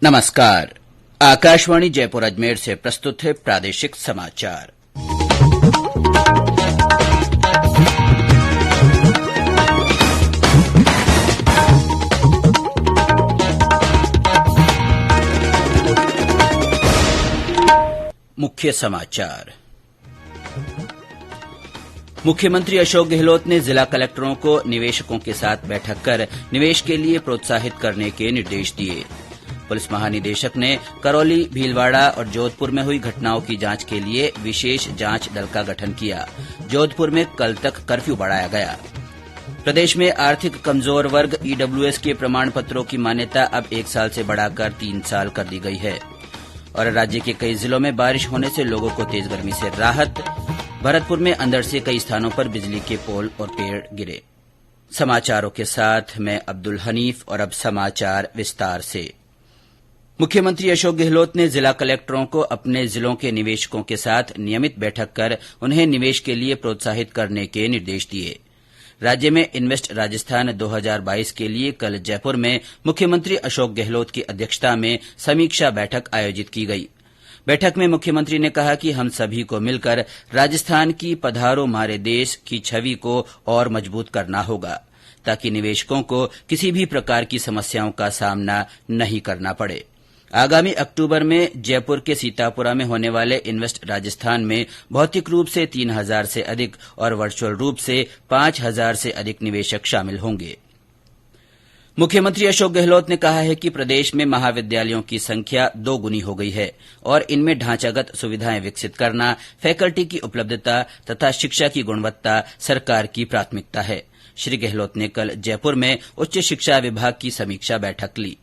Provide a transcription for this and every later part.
नमस्कार। आकाशवाणी जयपुर अजमेर से प्रस्तुत है प्रादेशिक समाचार। मुख्य समाचार। मुख्यमंत्री अशोक गहलोत ने जिला कलेक्टरों को निवेशकों के साथ बैठक कर निवेश के लिए प्रोत्साहित करने के निर्देश दिए। पुलिस महानिदेशक ने करौली, भीलवाड़ा और जोधपुर में हुई घटनाओं की जांच के लिए विशेष जांच दल का गठन किया। जोधपुर में कल तक कर्फ्यू बढ़ाया गया। प्रदेश में आर्थिक कमजोर वर्ग ईडब्ल्यूएस के प्रमाण पत्रों की मान्यता अब 1 साल से बढ़ाकर 3 साल कर दी गई है। और राज्य के कई जिलों में बारिश होने से लोगों को तेज गर्मी से राहत। भरतपुर में अंदर से कई स्थानों पर बिजली के पोल और पेड़ गिरे। समाचारों के साथ मैं अब्दुल हनीफ और अब समाचार विस्तार से। मुख्यमंत्री अशोक गहलोत ने जिला कलेक्टरों को अपने जिलों के निवेशकों के साथ नियमित बैठक कर उन्हें निवेश के लिए प्रोत्साहित करने के निर्देश दिए। राज्य में इन्वेस्ट राजस्थान 2022 के लिए कल जयपुर में मुख्यमंत्री अशोक गहलोत की अध्यक्षता में समीक्षा बैठक आयोजित की गई। बैठक में मुख्यमंत्री ने कहा कि हम सभी को मिलकर राजस्थान की पधारो मारे देश की छवि को और मजबूत करना होगा, ताकि निवेशकों को किसी भी प्रकार की समस्याओं का सामना नहीं करना पड़े। आगामी अक्टूबर में जयपुर के सीतापुरा में होने वाले इन्वेस्ट राजस्थान में भौतिक रूप से 3000 से अधिक और वर्चुअल रूप से 5000 से अधिक निवेशक शामिल होंगे। मुख्यमंत्री अशोक गहलोत ने कहा है कि प्रदेश में महाविद्यालयों की संख्या 2 गुनी हो गई है और इनमें ढांचागत सुविधाएं विकसित करना, फैकल्टी की उपलब्धता तथा शिक्षा की गुणवत्ता सरकार की प्राथमिकता है। श्री गहलोत ने कल जयपुर में उच्च शिक्षा विभाग की समीक्षा बैठक ली।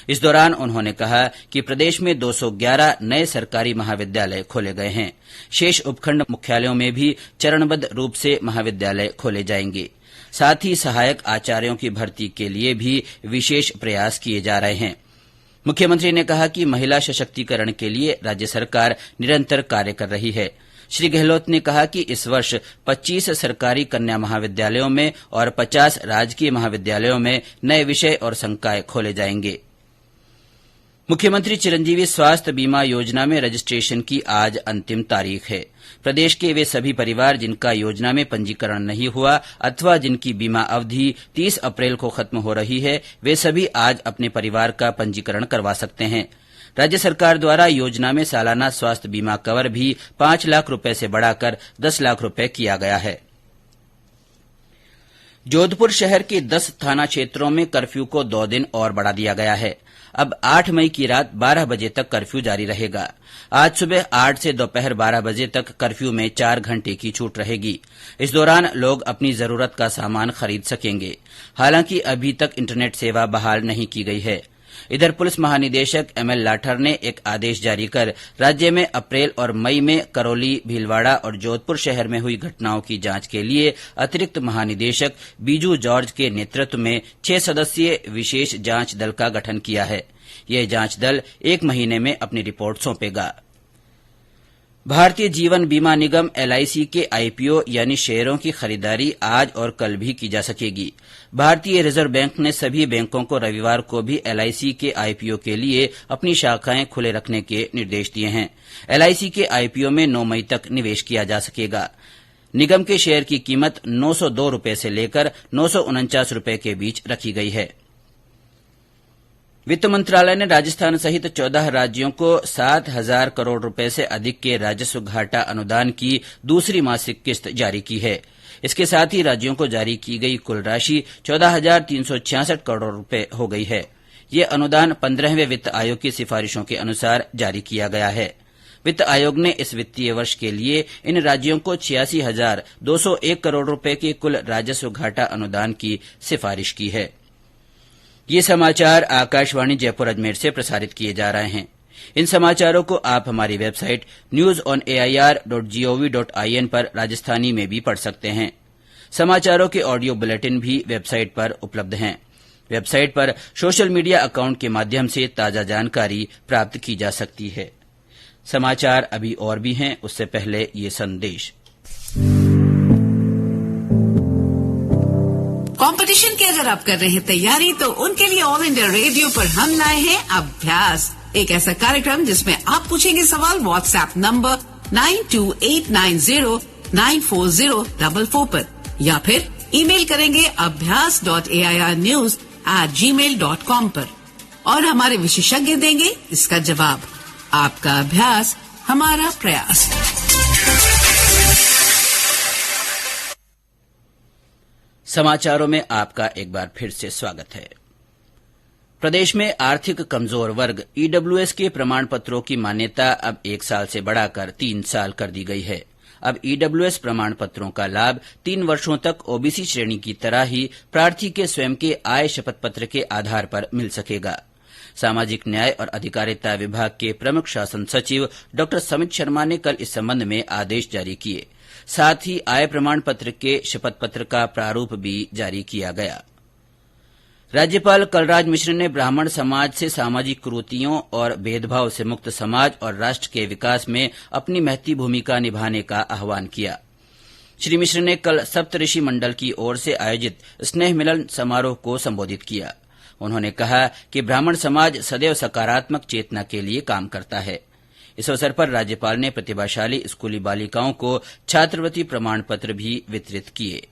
इस दौरान उन्होंने कहा कि प्रदेश में 211 नए सरकारी महाविद्यालय खोले गए हैं। शेष उपखंड मुख्यालयों में भी चरणबद्ध रूप से महाविद्यालय खोले जाएंगे। साथ ही सहायक आचार्यों की भर्ती के लिए भी विशेष प्रयास किए जा रहे हैं। मुख्यमंत्री ने कहा कि महिला सशक्तिकरण के लिए राज्य सरकार निरंतर कार्य कर रही है। श्री गहलोत ने कहा कि इस वर्ष 25 सरकारी कन्या महाविद्यालयों में और 50 राजकीय महाविद्यालयों में नए विषय और संकाय खोले जाएंगे। मुख्यमंत्री चिरंजीवी स्वास्थ्य बीमा योजना में रजिस्ट्रेशन की आज अंतिम तारीख है। प्रदेश के वे सभी परिवार जिनका योजना में पंजीकरण नहीं हुआ अथवा जिनकी बीमा अवधि 30 अप्रैल को खत्म हो रही है, वे सभी आज अपने परिवार का पंजीकरण करवा सकते हैं। राज्य सरकार द्वारा योजना में सालाना स्वास्थ्य बीमा कवर भी 5 लाख रुपए से बढ़ाकर 10 लाख रुपए किया गया है। जोधपुर शहर के 10 थाना क्षेत्रों में कर्फ्यू को 2 दिन और बढ़ा दिया गया है। अब 8 मई की रात 12 बजे तक कर्फ्यू जारी रहेगा। आज सुबह 8 से दोपहर 12 बजे तक कर्फ्यू में 4 घंटे की छूट रहेगी। इस दौरान लोग अपनी जरूरत का सामान खरीद सकेंगे। हालांकि अभी तक इंटरनेट सेवा बहाल नहीं की गई है। इधर पुलिस महानिदेशक एमएल लाठर ने एक आदेश जारी कर राज्य में अप्रैल और मई में करौली, भीलवाड़ा और जोधपुर शहर में हुई घटनाओं की जांच के लिए अतिरिक्त महानिदेशक बीजू जॉर्ज के नेतृत्व में 6 सदस्यीय विशेष जांच दल का गठन किया है। यह जांच दल 1 महीने में अपनी रिपोर्ट सौंपेगा। भारतीय जीवन बीमा निगम एलआईसी के आईपीओ यानी शेयरों की खरीदारी आज और कल भी की जा सकेगी। भारतीय रिजर्व बैंक ने सभी बैंकों को रविवार को भी एलआईसी के आईपीओ के लिए अपनी शाखाएं खुले रखने के निर्देश दिए हैं। एलआईसी के आईपीओ में 9 मई तक निवेश किया जा सकेगा। निगम के शेयर की कीमत 902 रुपए से लेकर 949 रुपए के बीच रखी गई है। वित्त मंत्रालय ने राजस्थान सहित 14 राज्यों को 7,000 करोड़ रुपए से अधिक के राजस्व घाटा अनुदान की दूसरी मासिक किस्त जारी की है। इसके साथ ही राज्यों को जारी की गई कुल राशि 14,366 करोड़ रुपए हो गई है। ये अनुदान 15वें वित्त आयोग की सिफारिशों के अनुसार जारी किया गया है। वित्त आयोग ने इस वित्तीय वर्ष के लिए इन राज्यों को 86,201 करोड़ रुपए के कुल राजस्व घाटा अनुदान की सिफारिश की है। ये समाचार आकाशवाणी जयपुर अजमेर से प्रसारित किए जा रहे हैं। इन समाचारों को आप हमारी वेबसाइट newsonair.gov.in पर राजस्थानी में भी पढ़ सकते हैं। समाचारों के ऑडियो बुलेटिन भी वेबसाइट पर उपलब्ध हैं। वेबसाइट पर सोशल मीडिया अकाउंट के माध्यम से ताजा जानकारी प्राप्त की जा सकती है। समाचार अभी और भी हैं, उससे पहले ये संदेश। कंपटीशन के अगर आप कर रहे हैं तैयारी तो उनके लिए ऑल इंडिया रेडियो पर हम लाए हैं अभ्यास, एक ऐसा कार्यक्रम जिसमें आप पूछेंगे सवाल व्हाट्सएप नंबर 9289094044 पर या फिर ईमेल करेंगे abhyas.airnews@gmail.com पर और हमारे विशेषज्ञ देंगे इसका जवाब। आपका अभ्यास हमारा प्रयास। समाचारों में आपका एक बार फिर से स्वागत है। प्रदेश में आर्थिक कमजोर वर्ग ईडब्ल्यूएस के प्रमाण पत्रों की मान्यता अब 1 साल से बढ़ाकर 3 साल कर दी गई है। अब ईडब्ल्यूएस प्रमाण पत्रों का लाभ 3 वर्षों तक ओबीसी श्रेणी की तरह ही प्रार्थी के स्वयं के आय शपथ पत्र के आधार पर मिल सकेगा। सामाजिक न्याय और अधिकारिता विभाग के प्रमुख शासन सचिव डॉ समित शर्मा ने कल इस संबंध में आदेश जारी किए। साथ ही आय प्रमाण पत्र के शपथ पत्र का प्रारूप भी जारी किया गया। राज्यपाल कलराज मिश्र ने ब्राह्मण समाज से सामाजिक कुरीतियों और भेदभाव से मुक्त समाज और राष्ट्र के विकास में अपनी महती भूमिका निभाने का आह्वान किया। श्री मिश्र ने कल सप्तऋषि मंडल की ओर से आयोजित स्नेह मिलन समारोह को संबोधित किया। उन्होंने कहा कि ब्राह्मण समाज सदैव सकारात्मक चेतना के लिए काम करता है। इस अवसर पर राज्यपाल ने प्रतिभाशाली स्कूली बालिकाओं को छात्रवृत्ति प्रमाण पत्र भी वितरित किए।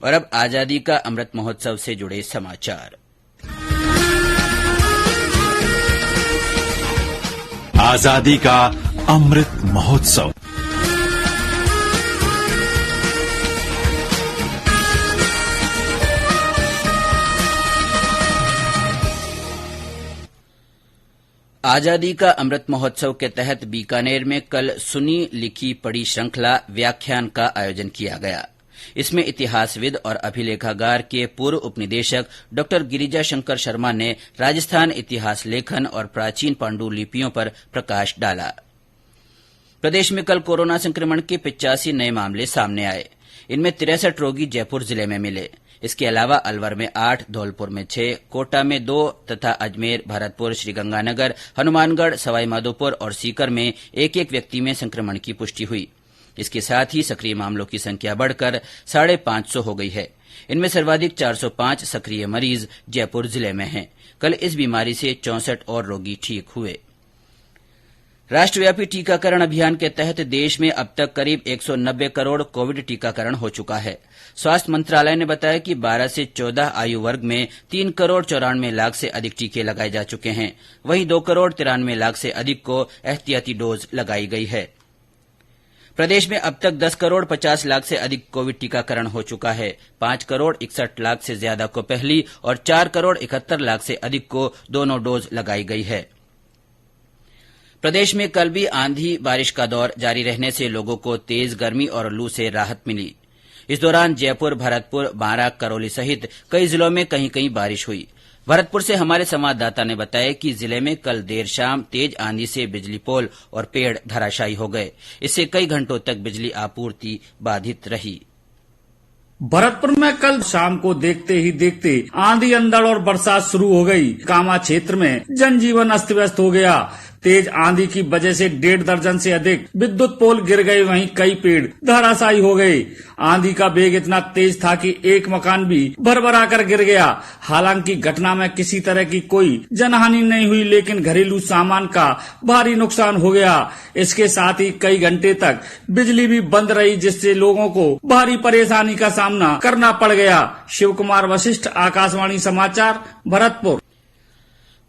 और अब आजादी का अमृत महोत्सव से जुड़े समाचार। आजादी का अमृत महोत्सव। आजादी का अमृत महोत्सव के तहत बीकानेर में कल सुनी लिखी पढ़ी श्रृंखला व्याख्यान का आयोजन किया गया। इसमें इतिहासविद और अभिलेखागार के पूर्व उपनिदेशक डॉ गिरिजा शंकर शर्मा ने राजस्थान इतिहास लेखन और प्राचीन पांडुलिपियों पर प्रकाश डाला। प्रदेश में कल कोरोना संक्रमण के 85 नए मामले सामने आए। इनमें 63 रोगी जयपुर जिले में मिले। इसके अलावा अलवर में 8, धौलपुर में 6, कोटा में 2 तथा अजमेर, भरतपुर, श्रीगंगानगर, हनुमानगढ़, सवाईमाधोपुर और सीकर में एक एक व्यक्ति में संक्रमण की पुष्टि हुई। इसके साथ ही सक्रिय मामलों की संख्या बढ़कर 550 हो गई है। इनमें सर्वाधिक 405 सक्रिय मरीज जयपुर जिले में हैं। कल इस बीमारी से 64 और रोगी ठीक हुए। राष्ट्रव्यापी टीकाकरण अभियान के तहत देश में अब तक करीब 190 करोड़ कोविड टीकाकरण हो चुका है। स्वास्थ्य मंत्रालय ने बताया कि 12 से 14 आयु वर्ग में 3 करोड़ 94 लाख से अधिक टीके लगाए जा चुके हैं। वहीं 2 करोड़ 93 लाख से अधिक को एहतियाती डोज लगाई गई है। प्रदेश में अब तक 10 करोड़ 50 लाख से अधिक कोविड टीकाकरण हो चुका है। 5 करोड़ 61 लाख से ज्यादा को पहली और 4 करोड़ 71 लाख से अधिक को दोनों डोज लगाई गई है। प्रदेश में कल भी आंधी बारिश का दौर जारी रहने से लोगों को तेज गर्मी और लू से राहत मिली। इस दौरान जयपुर, भरतपुर, बारां, करौली सहित कई जिलों में कहीं कहीं बारिश हुई। भरतपुर से हमारे संवाददाता ने बताया कि जिले में कल देर शाम तेज आंधी से बिजली पोल और पेड़ धराशायी हो गए। इससे कई घंटों तक बिजली आपूर्ति बाधित रही। भरतपुर में कल शाम को देखते ही देखते आंधी अंधड़ और बरसात शुरू हो गई। कामा क्षेत्र में जनजीवन अस्त व्यस्त हो गया। तेज आंधी की वजह से 1.5 दर्जन से अधिक विद्युत पोल गिर गए, वहीं कई पेड़ धराशायी हो गए। आंधी का वेग इतना तेज था कि एक मकान भी भरभरा कर गिर गया। हालांकि घटना में किसी तरह की कोई जनहानि नहीं हुई, लेकिन घरेलू सामान का भारी नुकसान हो गया। इसके साथ ही कई घंटे तक बिजली भी बंद रही, जिससे लोगों को भारी परेशानी का सामना करना पड़ गया। शिव कुमार वशिष्ठ, आकाशवाणी समाचार, भरतपुर।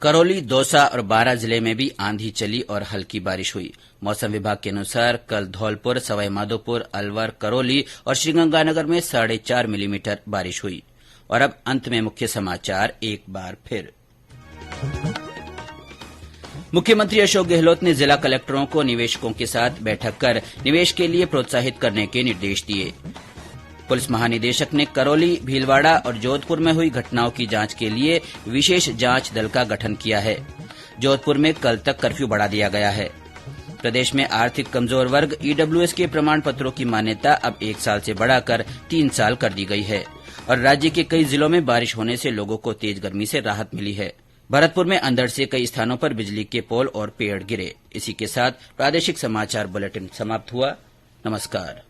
करौली, दौसा और बारां जिले में भी आंधी चली और हल्की बारिश हुई। मौसम विभाग के अनुसार कल धौलपुर, सवाईमाधोपुर, अलवर, करौली और श्रीगंगानगर में 4.5 मिलीमीटर बारिश हुई। और अब अंत में मुख्य समाचार एक बार फिर। मुख्यमंत्री अशोक गहलोत ने जिला कलेक्टरों को निवेशकों के साथ बैठक कर निवेश के लिए प्रोत्साहित करने के निर्देश दिए। पुलिस महानिदेशक ने करौली, भीलवाड़ा और जोधपुर में हुई घटनाओं की जांच के लिए विशेष जांच दल का गठन किया है। जोधपुर में कल तक कर्फ्यू बढ़ा दिया गया है। प्रदेश में आर्थिक कमजोर वर्ग ईडब्ल्यूएस के प्रमाण पत्रों की मान्यता अब 1 साल से बढ़ाकर 3 साल कर दी गई है। और राज्य के कई जिलों में बारिश होने से लोगों को तेज गर्मी से राहत मिली है। भरतपुर में अंधड़ से कई स्थानों पर बिजली के पोल और पेड़ गिरे। इसी के साथ प्रादेशिक समाचार बुलेटिन समाप्त हुआ। नमस्कार।